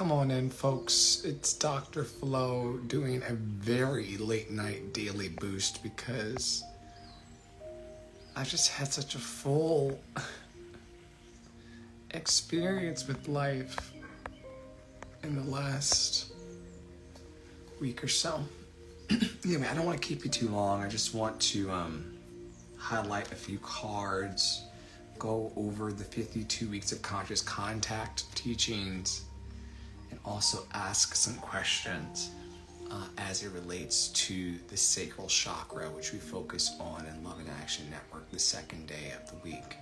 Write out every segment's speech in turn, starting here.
Come on in, folks. It's Dr. Flo doing a very late night daily boost because I just had such a full experience with life in the last week or so. Anyway, I don't want to keep you too long. I just want to highlight a few cards, go over the 52 weeks of conscious contact teachings, and also ask some questions as it relates to the Sacral Chakra, which we focus on in Love in Action Network the second day of the week.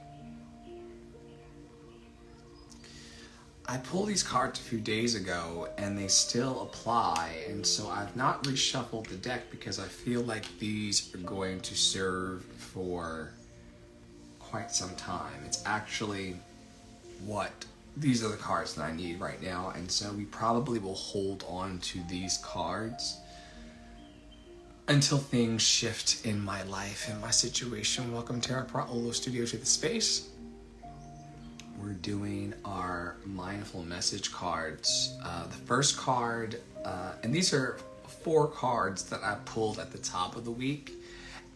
I pulled these cards a few days ago and they still apply, and so I've not reshuffled the deck because I feel like these are going to serve for quite some time. It's actually these are the cards that I need right now, and so we probably will hold on to these cards until things shift in my life and my situation. Welcome to our Olo Studio, to the space. We're doing our mindful message cards. The first card, and these are 4 cards that I pulled at the top of the week,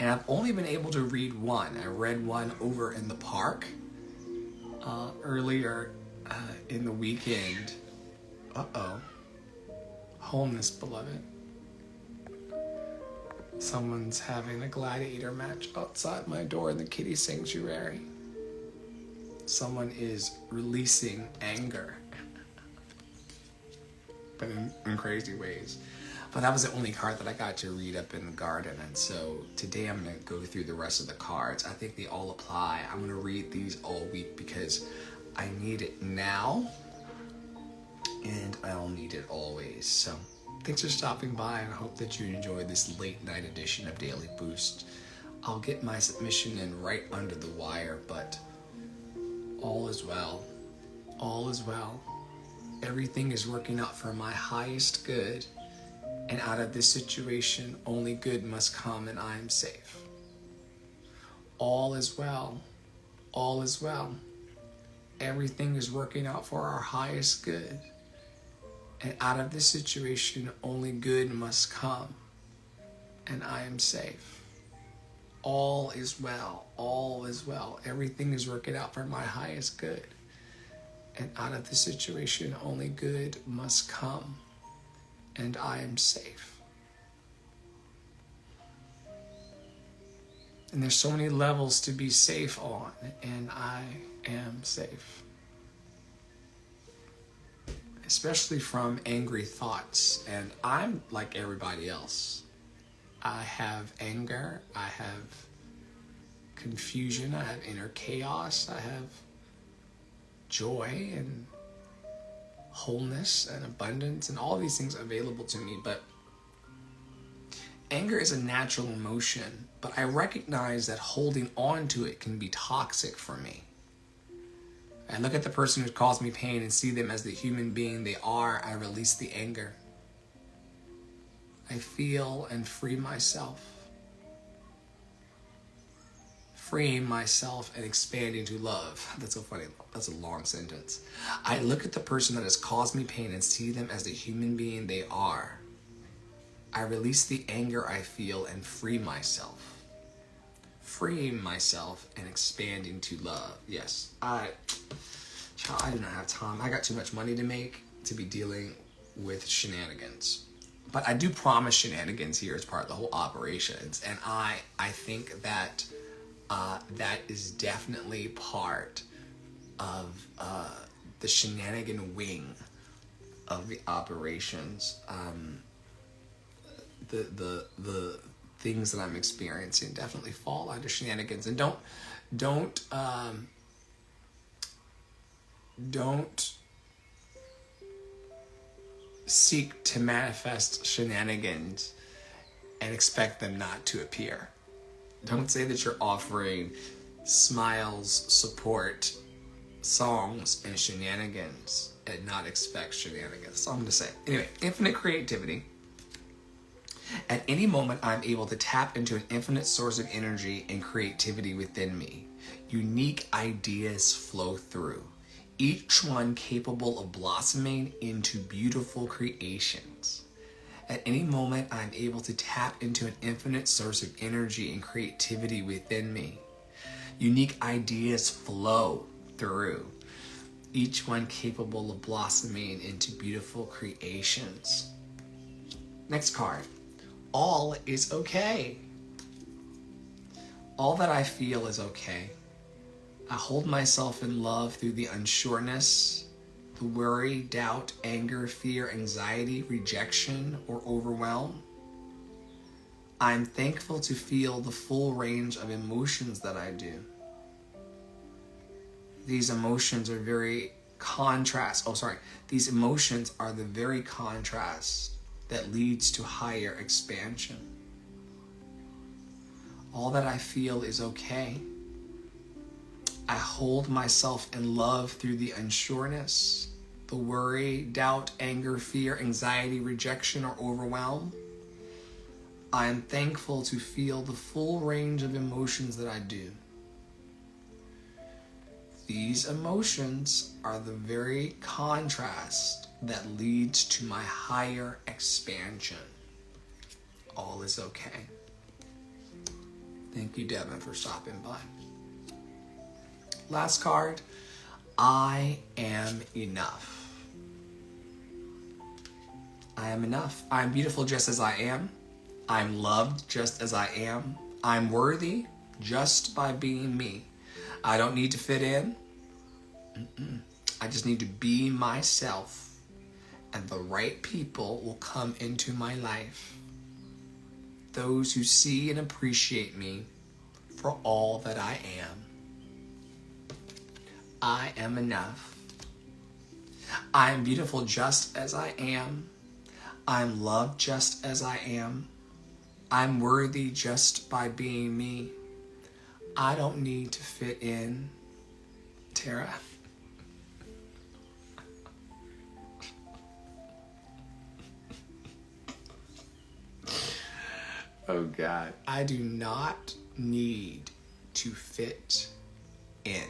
and I've only been able to read one. I read one over in the park earlier in the weekend. Wholeness, beloved. Someone's having a gladiator match outside my door in the kitty sanctuary. Someone is releasing anger, but in crazy ways. But that was the only card that I got to read up in the garden, and so today I'm going to go through the rest of the cards. I think they all apply. I'm going to read these all week because I need it now, and I'll need it always. So thanks for stopping by, and I hope that you enjoy this late night edition of Daily Boost. I'll get my submission in right under the wire, but all is well. All is well. Everything is working out for my highest good, and out of this situation, only good must come, and I am safe. All is well. All is well. Everything is working out for our highest good, and out of this situation, only good must come, and I am safe. All is well. All is well. Everything is working out for my highest good, and out of this situation, only good must come, and I am safe. And there's so many levels to be safe on, and I am safe. Especially from angry thoughts. And I'm like everybody else. I have anger, I have confusion, I have inner chaos, I have joy and wholeness and abundance and all these things available to me. But anger is a natural emotion, but I recognize that holding on to it can be toxic for me. I look at the person who caused me pain and see them as the human being they are. I release the anger. I feel and free myself. Freeing myself and expanding to love. That's so funny. That's a long sentence. I look at the person that has caused me pain and see them as the human being they are. I release the anger I feel and free myself. Freeing myself and expanding to love. Yes, I do not have time. I got too much money to make to be dealing with shenanigans. But I do promise shenanigans here as part of the whole operations. And I think that that is definitely part of the shenanigan wing of the operations. The things that I'm experiencing definitely fall under shenanigans. And don't seek to manifest shenanigans and expect them not to appear. Don't say that you're offering smiles, support, songs, and shenanigans and not expect shenanigans. That's all I'm going to say. Anyway, infinite creativity. At any moment, I'm able to tap into an infinite source of energy and creativity within me. Unique ideas flow through. each one capable of blossoming into beautiful creations. At any moment, I'm able to tap into an infinite source of energy and creativity within me. Unique ideas flow through, each one capable of blossoming into beautiful creations. Next card. All is okay. All that I feel is okay. I hold myself in love through the unsureness, the worry, doubt, anger, fear, anxiety, rejection, or overwhelm. I'm thankful to feel the full range of emotions that I do. These emotions are very These emotions are the very contrast that leads to higher expansion. All that I feel is okay. I hold myself in love through the unsureness, the worry, doubt, anger, fear, anxiety, rejection, or overwhelm. I am thankful to feel the full range of emotions that I do. These emotions are the very contrast that leads to my higher expansion. All is okay. Thank you, Devin, for stopping by. Last card, I am enough. I am enough. I'm beautiful just as I am. I'm loved just as I am. I'm worthy just by being me. I don't need to fit in. I just need to be myself, and the right people will come into my life. Those who see and appreciate me for all that I am. I am enough. I am beautiful just as I am. I'm loved just as I am. I'm worthy just by being me. I don't need to fit in. Tara. Oh God. I do not need to fit in.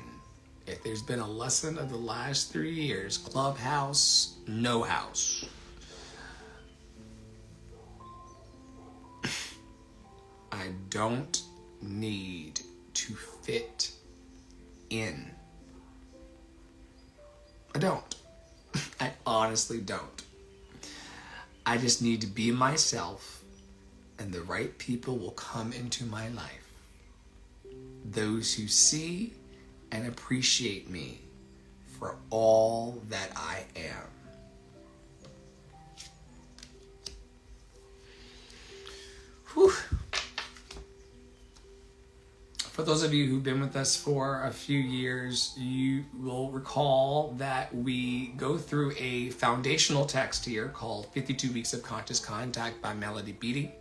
If there's been a lesson of the last 3 years, Clubhouse, no house. I don't need to fit in. I don't. I honestly don't. I just need to be myself, and the right people will come into my life. Those who see and appreciate me for all that I am. Whew. For those of you who've been with us for a few years, you will recall that we go through a foundational text here called 52 Weeks of Conscious Contact by Melody Beattie.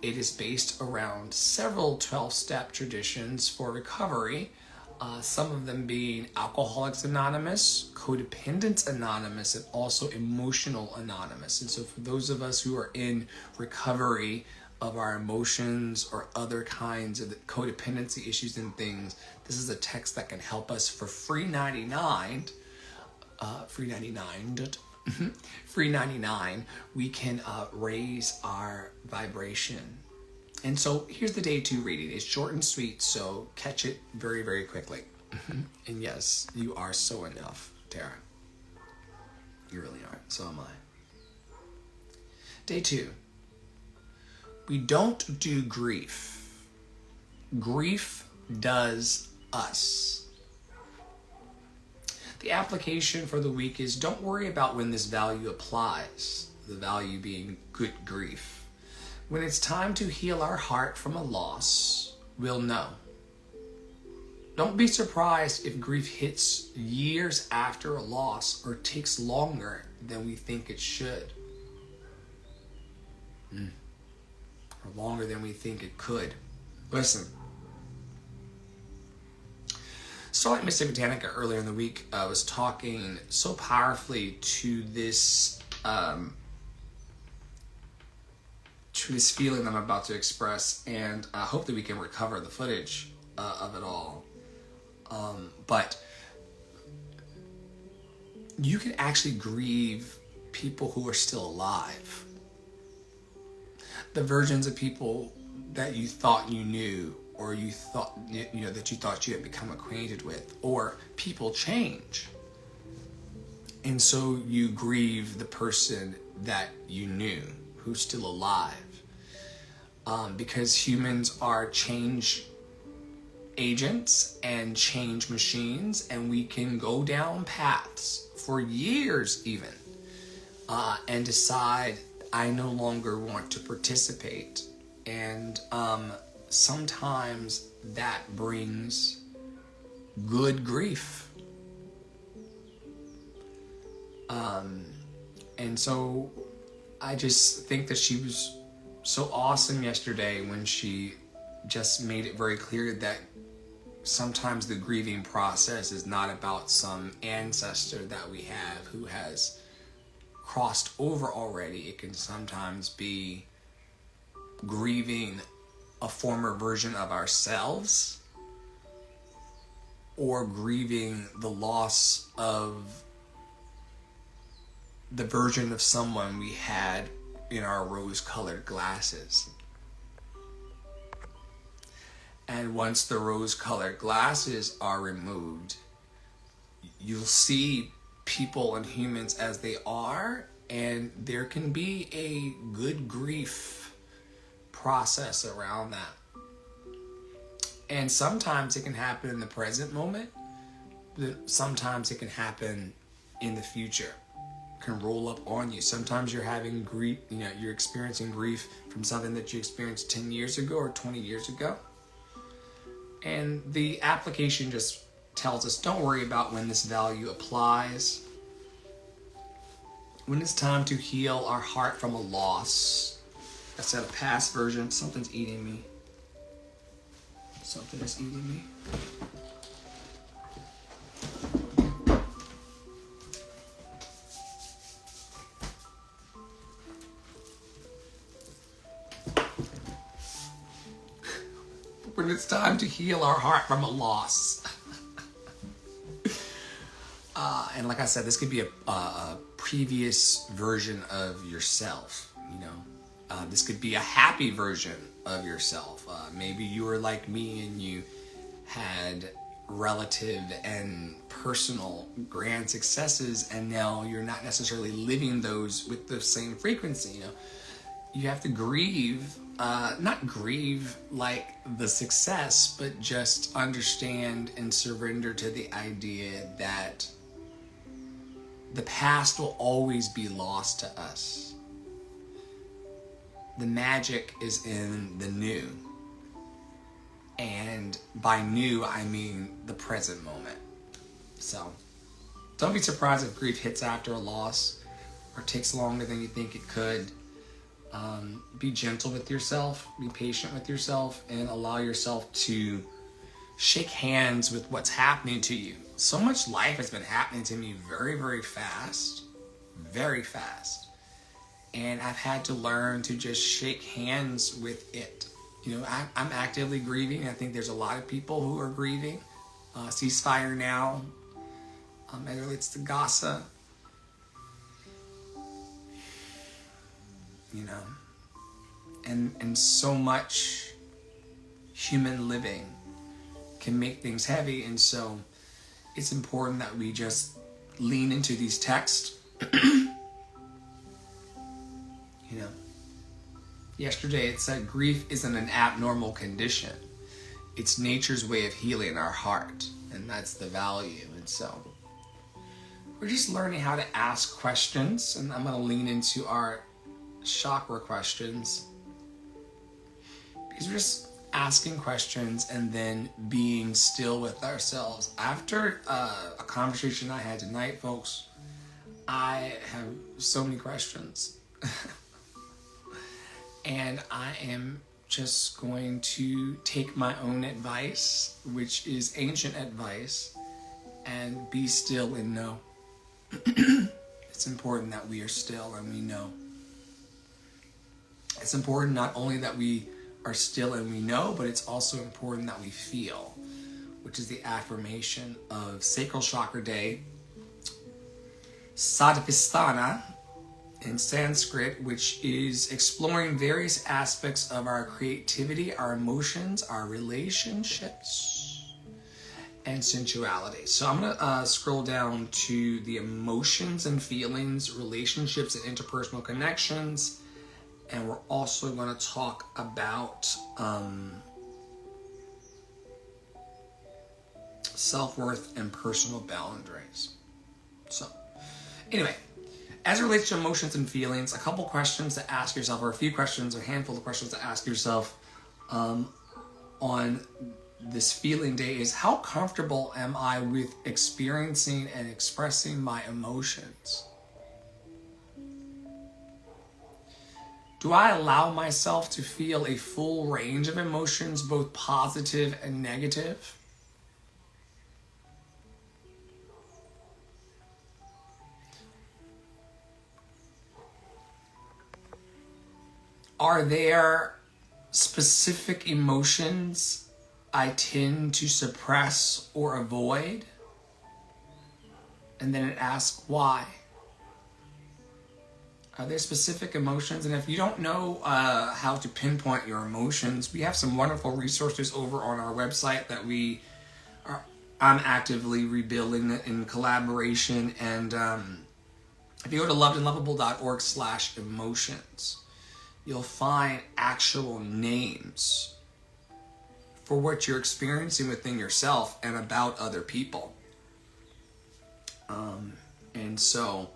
It is based around several 12-step traditions for recovery, some of them being Alcoholics Anonymous, Codependence Anonymous, and also Emotional Anonymous. And so for those of us who are in recovery of our emotions or other kinds of codependency issues and things, this is a text that can help us for free 99. We can raise our vibration. And so here's the day 2 reading. It's short and sweet, so catch it very, very quickly. And yes, you are so enough, Tara. You really are. So am I. Day 2. We don't do grief. Grief does us. The application for the week is don't worry about when this value applies, the value being good grief. When it's time to heal our heart from a loss, we'll know. Don't be surprised if grief hits years after a loss or takes longer than we think it should. Or longer than we think it could. Listen. Starlight Mystic Botanica earlier in the week was talking so powerfully to this feeling I'm about to express, and I hope that we can recover the footage of it all. But you can actually grieve people who are still alive. The versions of people that you thought you knew, or you thought, that you thought you had become acquainted with, or people change. And so you grieve the person that you knew who's still alive. Because humans are change agents and change machines, and we can go down paths for years even, and decide, I no longer want to participate. And sometimes that brings good grief. And so I just think that she was so awesome yesterday when she just made it very clear that sometimes the grieving process is not about some ancestor that we have who has crossed over already. It can sometimes be grieving a former version of ourselves, or grieving the loss of the version of someone we had in our rose-colored glasses. And once the rose-colored glasses are removed, you'll see people and humans as they are, and there can be a good grief process around that. And sometimes it can happen in the present moment, but sometimes it can happen in the future. It can roll up on you. Sometimes you're having grief, you're experiencing grief from something that you experienced 10 years ago or 20 years ago. And the application just tells us, don't worry about when this value applies. When it's time to heal our heart from a loss. I said a past version, something's eating me. Something is eating me. When it's time to heal our heart from a loss. And like I said, this could be a previous version of yourself, This could be a happy version of yourself. Maybe you were like me and you had relative and personal grand successes, and now you're not necessarily living those with the same frequency. You have to grieve, not grieve like the success, but just understand and surrender to the idea that the past will always be lost to us. The magic is in the new. And by new, I mean the present moment. So don't be surprised if grief hits after a loss or takes longer than you think it could. Be gentle with yourself, be patient with yourself, and allow yourself to shake hands with what's happening to you. So much life has been happening to me very, very fast. Very fast. And I've had to learn to just shake hands with it. I'm actively grieving. I think there's a lot of people who are grieving. Ceasefire now. As it relates to Gaza. And so much human living can make things heavy. And so it's important that we just lean into these texts. Yesterday it said grief isn't an abnormal condition. It's nature's way of healing our heart. And that's the value. And so we're just learning how to ask questions. And I'm going to lean into our chakra questions. Because we're just asking questions and then being still with ourselves. After a conversation I had tonight, folks, I have so many questions. And I am just going to take my own advice, which is ancient advice, and be still and know. It's important that we are still and we know. It's important not only that we are still and we know, but it's also important that we feel, which is the affirmation of Sacral Chakra Day. Sadhisthana in Sanskrit, which is exploring various aspects of our creativity, our emotions, our relationships, and sensuality. So I'm going to scroll down to the emotions and feelings, relationships and interpersonal connections, and we're also going to talk about self-worth and personal boundaries. So anyway, as it relates to emotions and feelings, a couple questions to ask yourself, or a few questions, or a handful of questions to ask yourself on this feeling day is, how comfortable am I with experiencing and expressing my emotions? Do I allow myself to feel a full range of emotions, both positive and negative? Are there specific emotions I tend to suppress or avoid? And then it asks why. Are there specific emotions? And if you don't know how to pinpoint your emotions, we have some wonderful resources over on our website that I'm actively rebuilding in collaboration. And if you go to lovedandlovable.org/emotions, you'll find actual names for what you're experiencing within yourself and about other people. And so,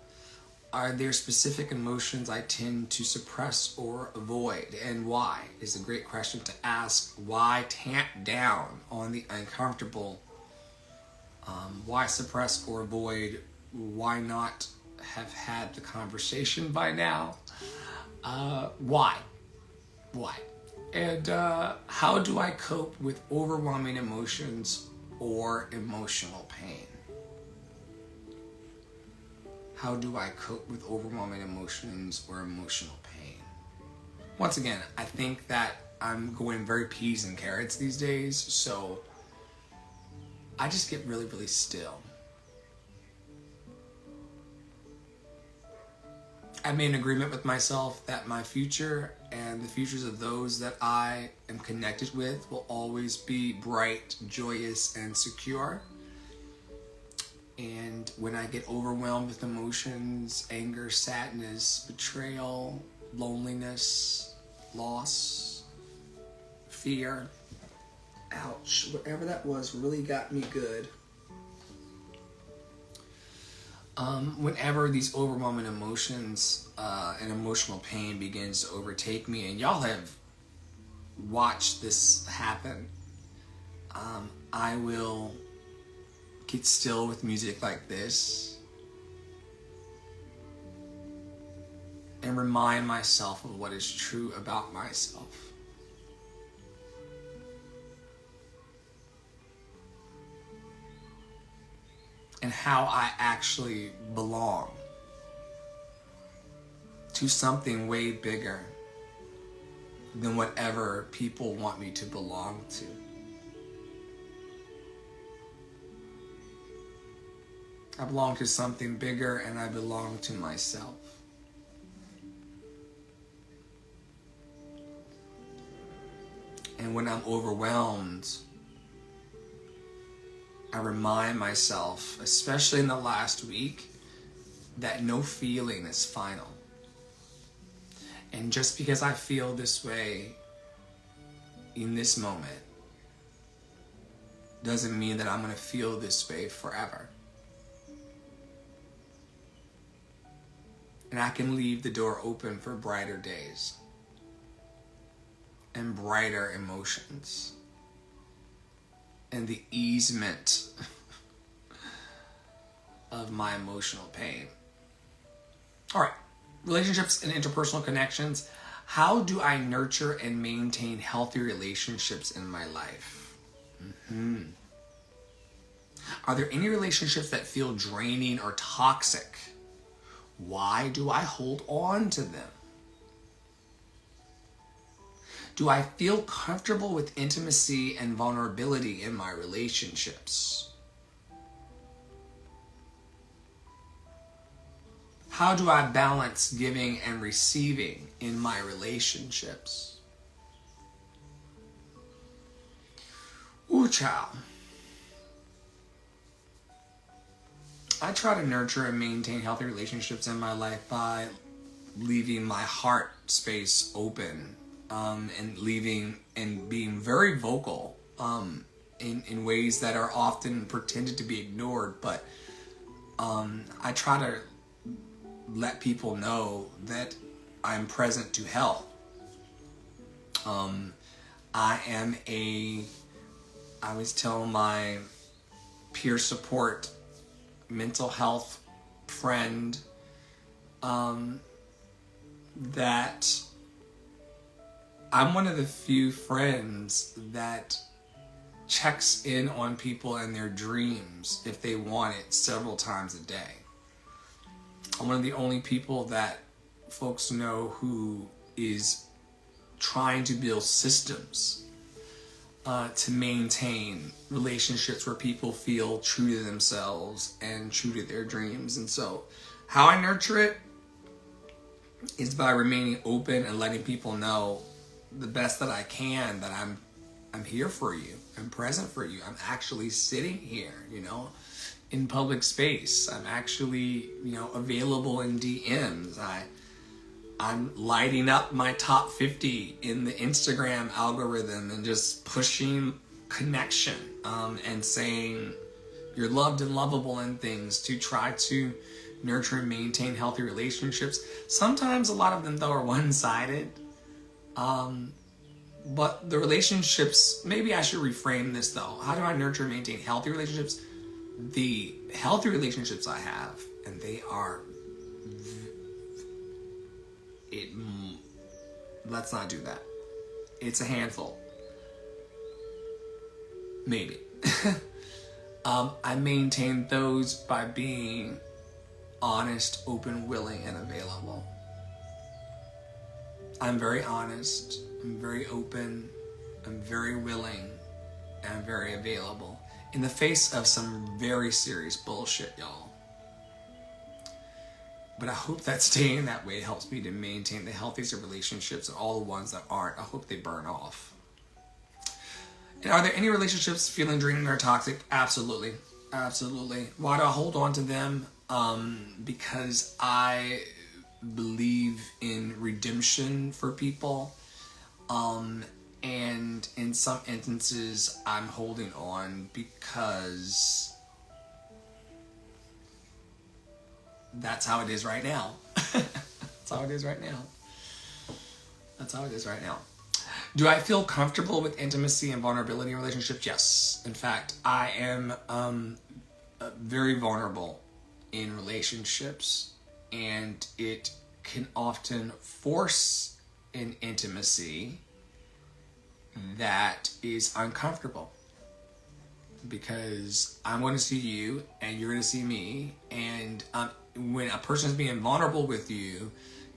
are there specific emotions I tend to suppress or avoid? And why is a great question to ask. Why tamp down on the uncomfortable? Why suppress or avoid? Why not have had the conversation by now? Why? And how do I cope with overwhelming emotions or emotional pain? How do I cope with overwhelming emotions or emotional pain? Once again, I think that I'm going very peas and carrots these days, so I just get really, really still. I made an agreement with myself that my future and the futures of those that I am connected with will always be bright, joyous, and secure. And when I get overwhelmed with emotions, anger, sadness, betrayal, loneliness, loss, fear, ouch, whatever that was really got me good. Whenever these overwhelming emotions and emotional pain begins to overtake me, and y'all have watched this happen, I will get still with music like this and remind myself of what is true about myself. And how I actually belong to something way bigger than whatever people want me to belong to. I belong to something bigger, and I belong to myself. And when I'm overwhelmed, I remind myself, especially in the last week, that no feeling is final. And just because I feel this way in this moment doesn't mean that I'm going to feel this way forever. And I can leave the door open for brighter days and brighter emotions and the easement of my emotional pain. All right, relationships and interpersonal connections. How do I nurture and maintain healthy relationships in my life? Are there any relationships that feel draining or toxic? Why do I hold on to them? Do I feel comfortable with intimacy and vulnerability in my relationships? How do I balance giving and receiving in my relationships? Ooh, child. I try to nurture and maintain healthy relationships in my life by leaving my heart space open, and leaving and being very vocal in ways that are often pretended to be ignored. But I try to let people know that I'm present to help. I always tell my peer support mental health friend that I'm one of the few friends that checks in on people and their dreams if they want it several times a day. I'm one of the only people that folks know who is trying to build systems to maintain relationships where people feel true to themselves and true to their dreams. And so how I nurture it is by remaining open and letting people know the best that I can that I'm here for you. I'm present for you. I'm actually sitting here, in public space. I'm actually, available in DMs. I'm lighting up my top 50 in the Instagram algorithm and just pushing connection, and saying you're loved and lovable and things to try to nurture and maintain healthy relationships. Sometimes a lot of them, though, are one-sided. But the relationships, maybe I should reframe this, though. How do I nurture and maintain healthy relationships? The healthy relationships I have, and they are... let's not do that. It's a handful. Maybe. I maintain those by being honest, open, willing, and available. I'm very honest. I'm very open. I'm very willing. And I'm very available. In the face of some very serious bullshit, y'all. But I hope that staying that way helps me to maintain the healthiest of relationships, and all the ones that aren't, I hope they burn off. And are there any relationships feeling draining or toxic? Absolutely. Absolutely. Why do I hold on to them? Because I believe in redemption for people. And in some instances, I'm holding on because that's how it is right now. That's how it is right now. That's how it is right now. Do I feel comfortable with intimacy and vulnerability in relationships? Yes. In fact, I am very vulnerable in relationships, and it can often force an intimacy that is uncomfortable, because I'm going to see you and you're going to see me, and when a person is being vulnerable with you,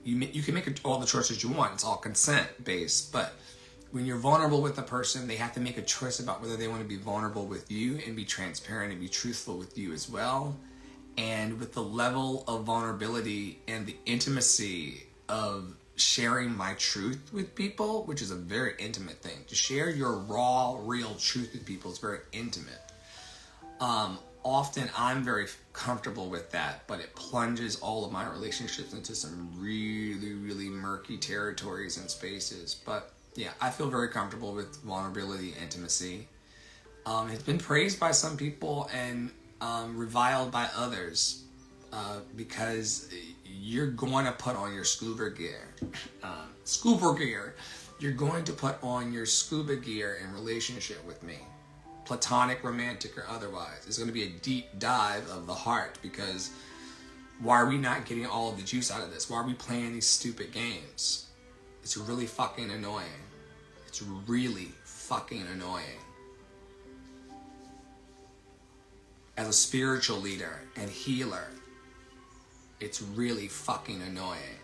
you can make all the choices you want. It's all consent based, but when you're vulnerable with a person, they have to make a choice about whether they want to be vulnerable with you and be transparent and be truthful with you as well. And with the level of vulnerability and the intimacy of sharing my truth with people, which is a very intimate thing. To share your raw, real truth with people is very intimate. Often I'm very comfortable with that, but it plunges all of my relationships into some really, really murky territories and spaces. But yeah, I feel very comfortable with vulnerability, intimacy. It's been praised by some people and reviled by others, because you're going to put on your scuba gear. You're going to put on your scuba gear in relationship with me. Platonic, romantic, or otherwise. It's going to be a deep dive of the heart, because why are we not getting all of the juice out of this? Why are we playing these stupid games? It's really fucking annoying. It's really fucking annoying. As a spiritual leader and healer, it's really fucking annoying.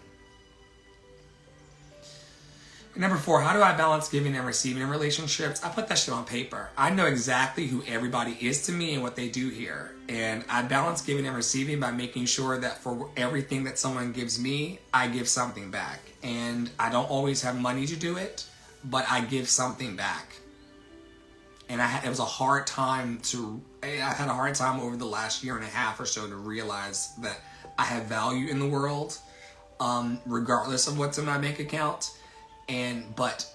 Number 4, how do I balance giving and receiving in relationships? I put that shit on paper. I know exactly who everybody is to me and what they do here. And I balance giving and receiving by making sure that for everything that someone gives me, I give something back. And I don't always have money to do it, but I give something back. And it was a hard time I had a hard time over the last year and a half or so to realize that I have value in the world, regardless of what's in my bank account. But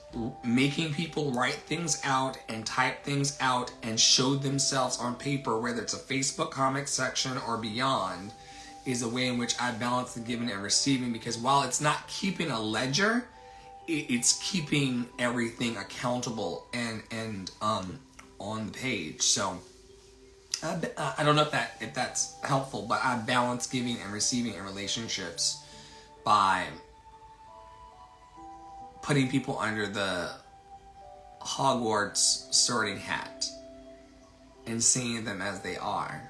making people write things out and type things out and show themselves on paper, whether it's a Facebook comment section or beyond, is a way in which I balance the giving and receiving, because while it's not keeping a ledger, it's keeping everything accountable and on the page. So I don't know if that's helpful, but I balance giving and receiving in relationships by putting people under the Hogwarts sorting hat and seeing them as they are.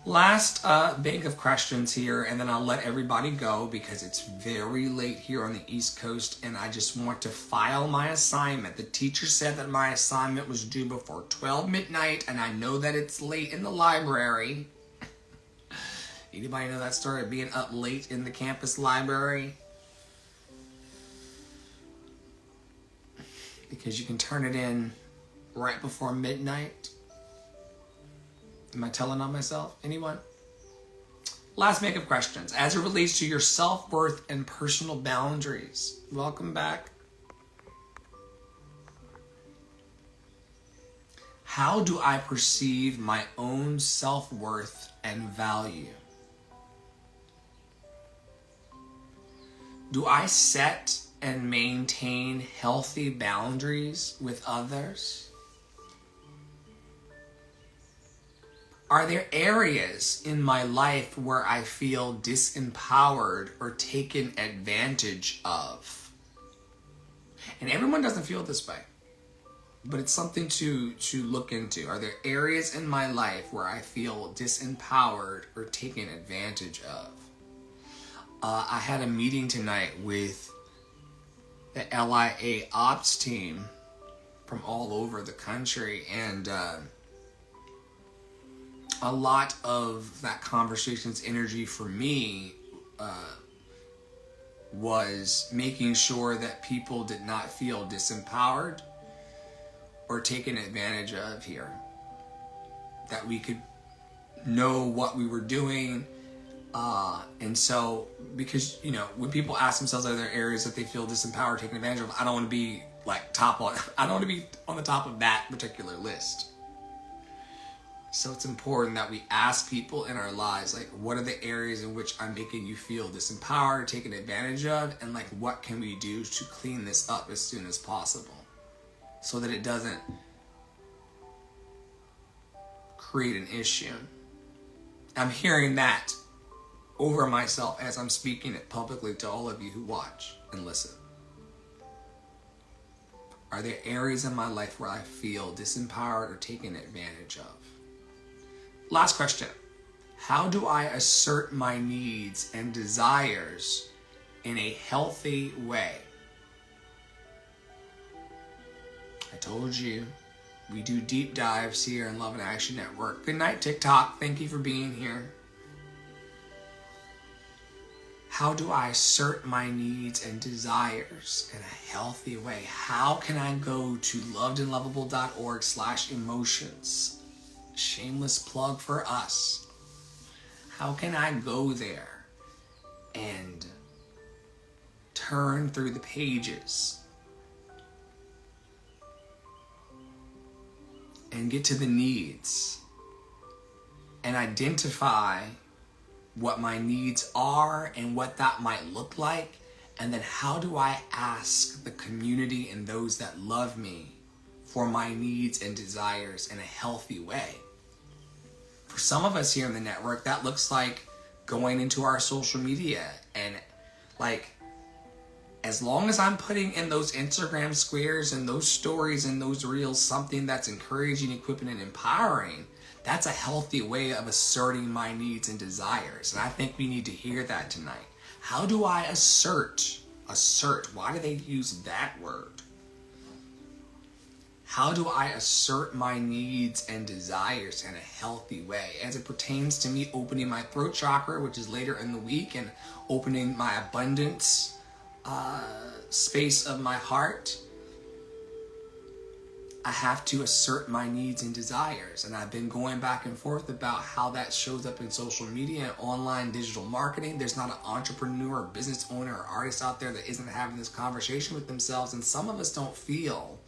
Last bank of questions here, and then I'll let everybody go because it's very late here on the East Coast and I just want to file my assignment. The teacher said that my assignment was due before 12 midnight, and I know that it's late in the library. Anybody know that story of being up late in the campus library? Because you can turn it in right before midnight. Am I telling on myself? Anyone? Last make of questions. As it relates to your self-worth and personal boundaries. Welcome back. How do I perceive my own self-worth and value? Do I set and maintain healthy boundaries with others? Are there areas in my life where I feel disempowered or taken advantage of? And everyone doesn't feel this way, but it's something to look into. Are there areas in my life where I feel disempowered or taken advantage of? I had a meeting tonight with the LIA ops team from all over the country, and a lot of that conversation's energy for me was making sure that people did not feel disempowered or taken advantage of here. That we could know what we were doing. And so, because, when people ask themselves, are there areas that they feel disempowered, taken advantage of? I don't want to be I don't want to be on the top of that particular list. So it's important that we ask people in our lives, what are the areas in which I'm making you feel disempowered, taken advantage of, and what can we do to clean this up as soon as possible so that it doesn't create an issue. I'm hearing that over myself as I'm speaking it publicly to all of you who watch and listen. Are there areas in my life where I feel disempowered or taken advantage of? Last question. How do I assert my needs and desires in a healthy way? I told you, we do deep dives here in Love and Action Network. Good night, TikTok. Thank you for being here. How do I assert my needs and desires in a healthy way? How can I go to lovedandlovable.org/emotions? Shameless plug for us. How can I go there and turn through the pages and get to the needs and identify what my needs are and what that might look like? And then how do I ask the community and those that love me for my needs and desires in a healthy way? For some of us here in the network, that looks like going into our social media and as long as I'm putting in those Instagram squares and those stories and those reels something that's encouraging, equipping, and empowering, that's a healthy way of asserting my needs and desires. And I think we need to hear that tonight. How do I assert? Assert. Why do they use that word? How do I assert my needs and desires in a healthy way? As it pertains to me opening my throat chakra, which is later in the week, and opening my abundance space of my heart, I have to assert my needs and desires. And I've been going back and forth about how that shows up in social media and online digital marketing. There's not an entrepreneur or business owner or artist out there that isn't having this conversation with themselves. And some of us don't feel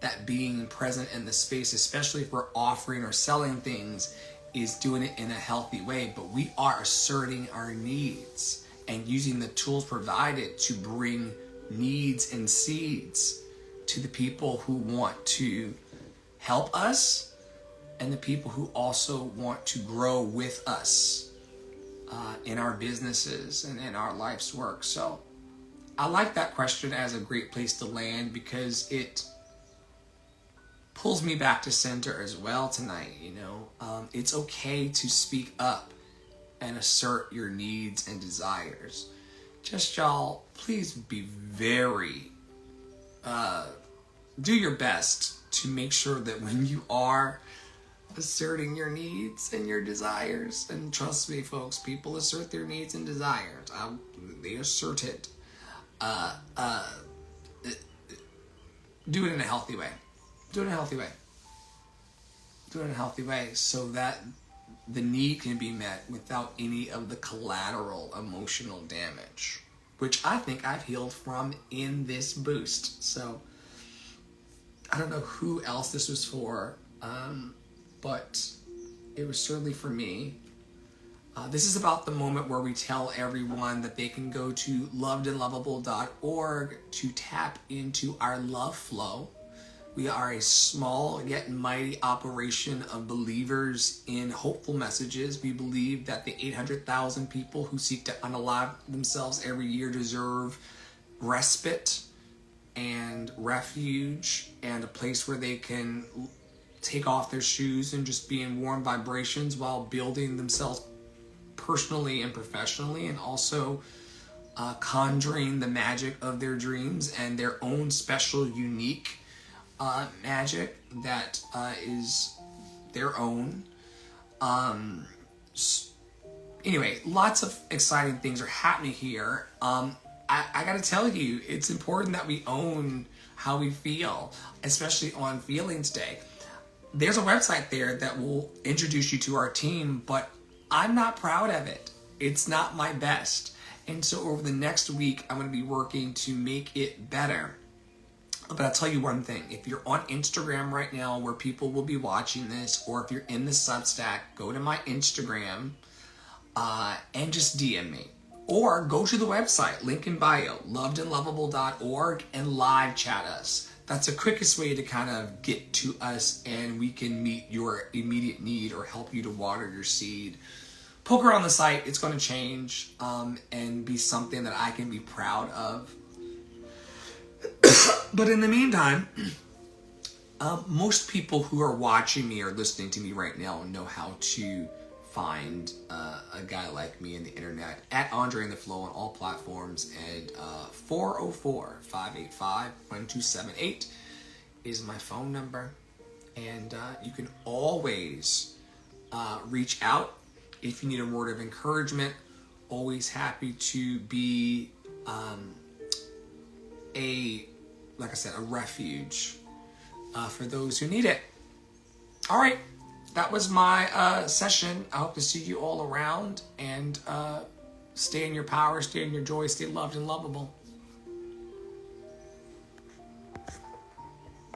that being present in the space, especially if we're offering or selling things, is doing it in a healthy way. But we are asserting our needs and using the tools provided to bring needs and seeds to the people who want to help us and the people who also want to grow with us in our businesses and in our life's work. So I like that question as a great place to land, because it pulls me back to center as well tonight. It's okay to speak up and assert your needs and desires. Just, y'all, please be very do your best to make sure that when you are asserting your needs and your desires, and trust me, folks, people assert their needs and desires. They assert it. Do it in a healthy way. Do it in a healthy way. Do it in a healthy way so that the need can be met without any of the collateral emotional damage, which I think I've healed from in this boost. So I don't know who else this was for, but it was certainly for me. This is about the moment where we tell everyone that they can go to lovedandlovable.org to tap into our love flow. We are a small yet mighty operation of believers in hopeful messages. We believe that the 800,000 people who seek to unalive themselves every year deserve respite and refuge and a place where they can take off their shoes and just be in warm vibrations while building themselves personally and professionally, and also conjuring the magic of their dreams and their own special, unique magic that is their own. Anyway, lots of exciting things are happening here. I gotta tell you, it's important that we own how we feel, especially on Feelings Day. There's a website there that will introduce you to our team, but I'm not proud of it. It's not my best. And so over the next week, I'm going to be working to make it better. But I'll tell you one thing. If you're on Instagram right now, where people will be watching this, or if you're in the Substack, go to my Instagram and just DM me. Or go to the website, link in bio, lovedandlovable.org, and live chat us. That's the quickest way to kind of get to us, and we can meet your immediate need or help you to water your seed. Poke around the site. It's going to change and be something that I can be proud of. But in the meantime, most people who are watching me or listening to me right now know how to find a guy like me in the internet at Andre in the Flow on all platforms, and 404-585-1278 is my phone number, and you can always reach out if you need a word of encouragement. Always happy to be like I said, a refuge for those who need it. All right. That was my session. I hope to see you all around, and stay in your power, stay in your joy, stay loved and lovable.